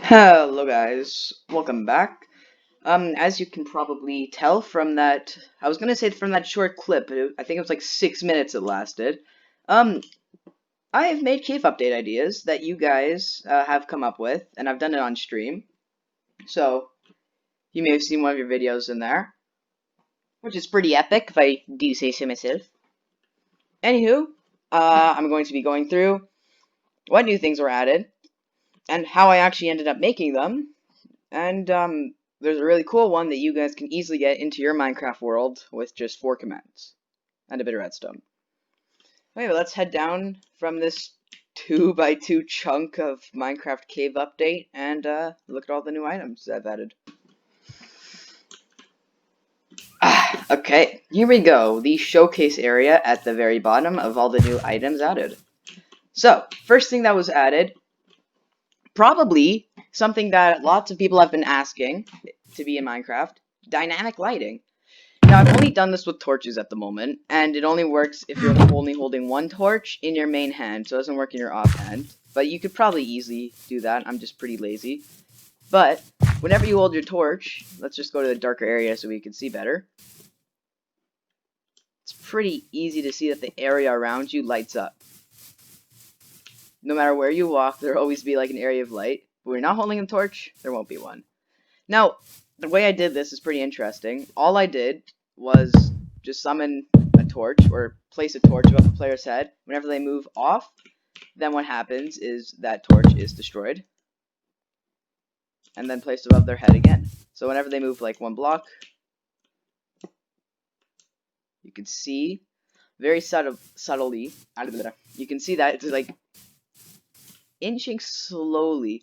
Hello guys, welcome back. As you can probably tell from that, I was gonna say from that short clip, but I think it was like 6 minutes it lasted. Um, I have made cave update ideas that you guys have come up with, and I've done it on stream. So, you may have seen one of your videos in there, which is pretty epic if I do say so myself. Anywho, I'm going to be going through what new things were added, and how I actually ended up making them. And there's a really cool one that you guys can easily get into your Minecraft world with just 4 commands and a bit of redstone. Okay, let's head down from this 2x2 chunk of Minecraft cave update and look at all the new items I've added. Okay, here we go. The showcase area at the very bottom of all the new items added. So, first thing that was added, probably something that lots of people have been asking to be in Minecraft, dynamic lighting. Now, I've only done this with torches at the moment, and it only works if you're only holding one torch in your main hand, so it doesn't work in your offhand. But you could probably easily do that. I'm just pretty lazy. But whenever you hold your torch, let's just go to the darker area so we can see better. It's pretty easy to see that the area around you lights up. No matter where you walk, there'll always be like an area of light. But when you're not holding a torch, there won't be one. Now, the way I did this is pretty interesting. All I did was just summon a torch or place a torch above the player's head. Whenever they move off, then what happens is that torch is destroyed and then placed above their head again. So whenever they move like one block, you can see very subtly, you can see that it's like inching slowly.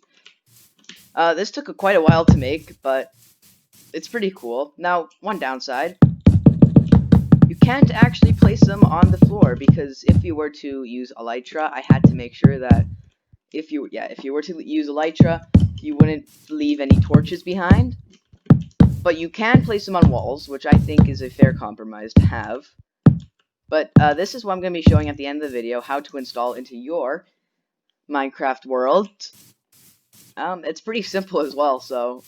This took quite a while to make, but it's pretty cool. Now, one downside, you can't actually place them on the floor, because if you were to use Elytra, I had to make sure that if you were to use Elytra, you wouldn't leave any torches behind. But you can place them on walls, which I think is a fair compromise to have. But this is what I'm going to be showing at the end of the video, how to install into your Minecraft world. It's pretty simple as well, so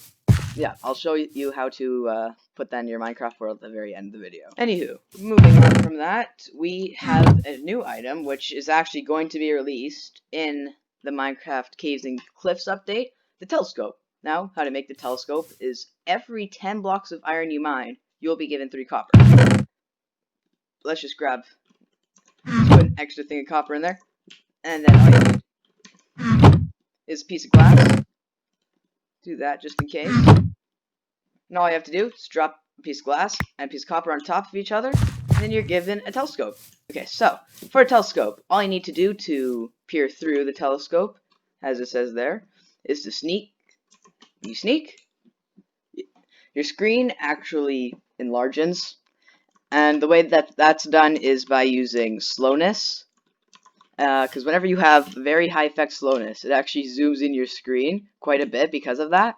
yeah, I'll show you how to put that in your Minecraft world at the very end of the video. Anywho, moving on from that, we have a new item, which is actually going to be released in the Minecraft Caves and Cliffs update, the telescope. Now, how to make the telescope is every 10 blocks of iron you mine, you'll be given 3 copper. Let's just put an extra thing of copper in there, and then all you need is a piece of glass. Do that just in case. And all you have to do is drop a piece of glass and a piece of copper on top of each other, and then you're given a telescope. Okay, so, for a telescope, all you need to do to peer through the telescope, as it says there, is to sneak. You sneak, your screen actually enlarges, and the way that that's done is by using slowness, because whenever you have very high effect slowness, it actually zooms in your screen quite a bit because of that.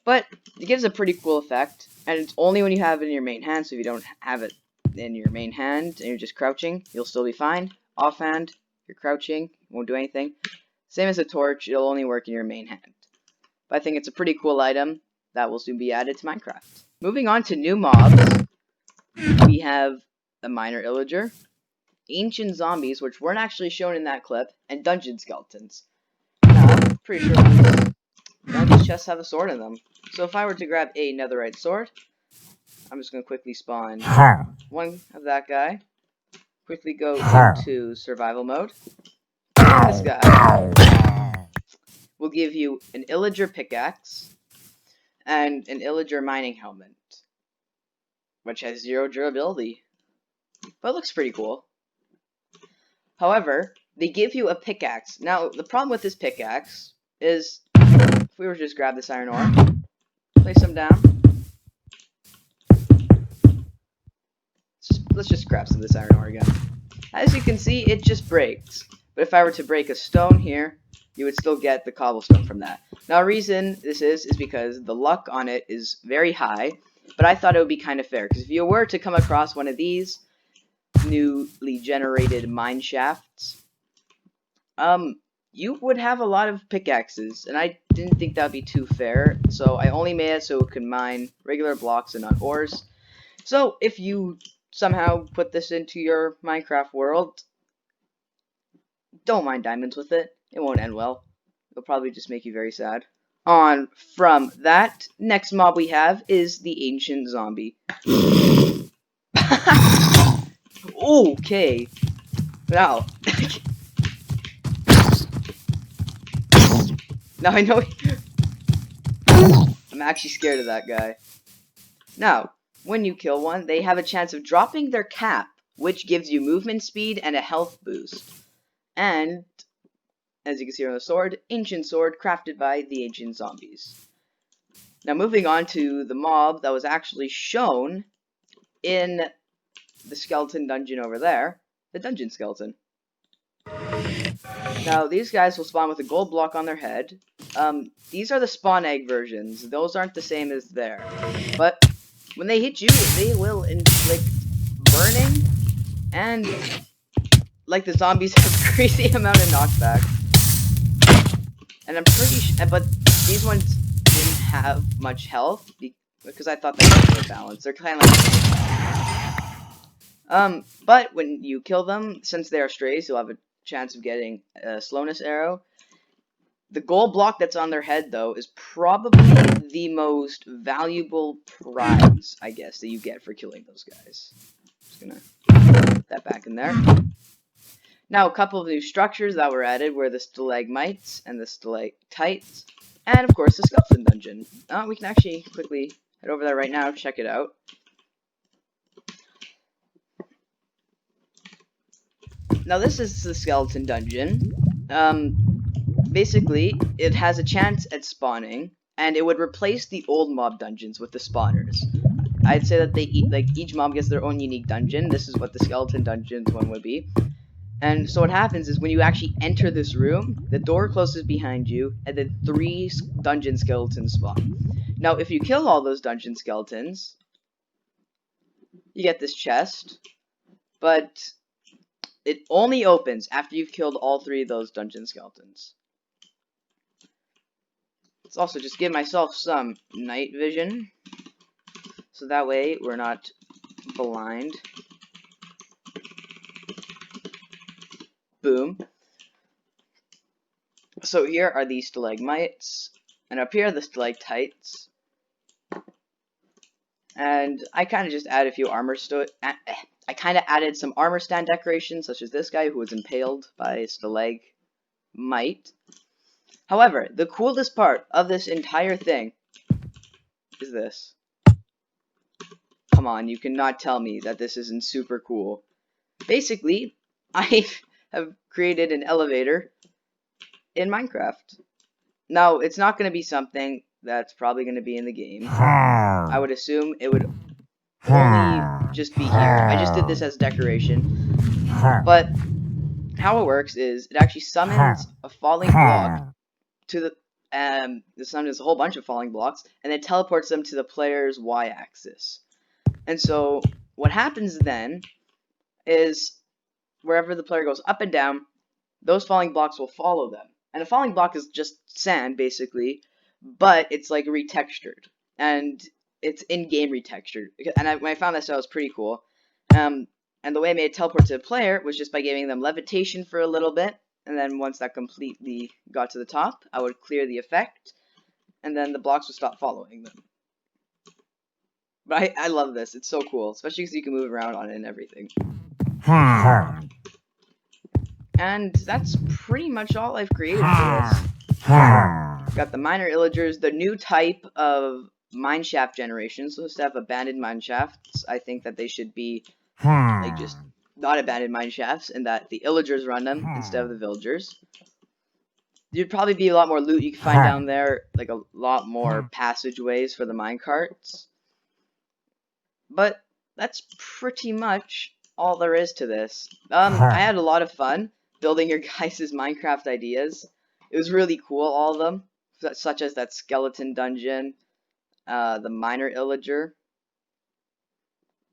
But it gives a pretty cool effect, and it's only when you have it in your main hand, so if you don't have it in your main hand and you're just crouching, you'll still be fine. Offhand, you're crouching, won't do anything. Same as a torch, it'll only work in your main hand. But I think it's a pretty cool item that will soon be added to Minecraft. Moving on to new mobs, we have the Miner Illager, Ancient Zombies, which weren't actually shown in that clip, and Dungeon Skeletons. Now, I'm pretty sure none of these chests have a sword in them. So if I were to grab a netherite sword, I'm just going to quickly spawn one of that guy, quickly go into survival mode. This guy will give you an Illager pickaxe and an Illager mining helmet, which has 0 durability, but it looks pretty cool. However, they give you a pickaxe. Now, the problem with this pickaxe is, if we were to just grab this iron ore, place them down, just let's just grab some of this iron ore again. As you can see, it just breaks. But if I were to break a stone here, you would still get the cobblestone from that. Now, the reason this is because the luck on it is very high, but I thought it would be kind of fair, because if you were to come across one of these newly generated mine shafts, you would have a lot of pickaxes, and I didn't think that would be too fair, so I only made it so it could mine regular blocks and not ores. So, if you somehow put this into your Minecraft world, don't mind diamonds with it. It won't end well. It'll probably just make you very sad. On from that, next mob we have is the ancient zombie. Okay. Now. Now I know. I'm actually scared of that guy. Now, when you kill one, they have a chance of dropping their cap, which gives you movement speed and a health boost. And, as you can see on the sword, ancient sword crafted by the ancient zombies. Now moving on to the mob that was actually shown in the skeleton dungeon over there, the dungeon skeleton. Now these guys will spawn with a gold block on their head. These are the spawn egg versions. Those aren't the same as there. But when they hit you, they will inflict burning, and like the zombies have a crazy amount of knockback. And I'm pretty sure, but these ones didn't have much health because I thought they were balanced. They're kind of like but when you kill them, since they are strays, you'll have a chance of getting a slowness arrow. The gold block that's on their head, though, is probably the most valuable prize, I guess, that you get for killing those guys. Just gonna put that back in there. Now, a couple of new structures that were added were the stalagmites and the stalactites, and of course the skeleton dungeon. We can actually quickly head over there right now, check it out. Now this is the skeleton dungeon. Basically, it has a chance at spawning, and it would replace the old mob dungeons with the spawners. I'd say that each mob gets their own unique dungeon. This is what the skeleton dungeons one would be. And so what happens is when you actually enter this room, the door closes behind you, and then 3 dungeon skeletons spawn. Now, if you kill all those dungeon skeletons, you get this chest, but it only opens after you've killed all 3 of those dungeon skeletons. Let's also just give myself some night vision, so that way we're not blind. Boom. So here are the stalagmites, and up here are the stalactites. And I kind of just added a few I kind of added some armor stand decorations, such as this guy who was impaled by a stalagmite. However, the coolest part of this entire thing is this. Come on, you cannot tell me that this isn't super cool. Basically, I have created an elevator in Minecraft. Now, it's not going to be something that's probably going to be in the game. I would assume it would only just be here. I just did this as decoration. But how it works is it actually summons a falling block to the it summons a whole bunch of falling blocks, and then teleports them to the player's y-axis. And so what happens then is wherever the player goes up and down, those falling blocks will follow them. And a falling block is just sand, basically, but it's like retextured, and it's in-game retextured. And when I found this out, it was pretty cool. And the way I made it teleport to the player was just by giving them levitation for a little bit, and then once that completely got to the top, I would clear the effect, and then the blocks would stop following them. But I love this. It's so cool, especially because you can move around on it and everything. And that's pretty much all I've created for this. Got the minor illagers, the new type of mineshaft generation. So instead of abandoned mineshafts, I think that they should be like just not abandoned mineshafts, and that the illagers run them instead of the villagers. There'd probably be a lot more loot you can find down there, like a lot more passageways for the minecarts. But that's pretty much all there is to this. I had a lot of fun building your guys' Minecraft ideas. It was really cool, all of them, such as that skeleton dungeon, the miner illager.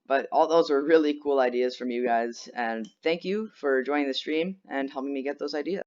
But all those were really cool ideas from you guys, and thank you for joining the stream and helping me get those ideas.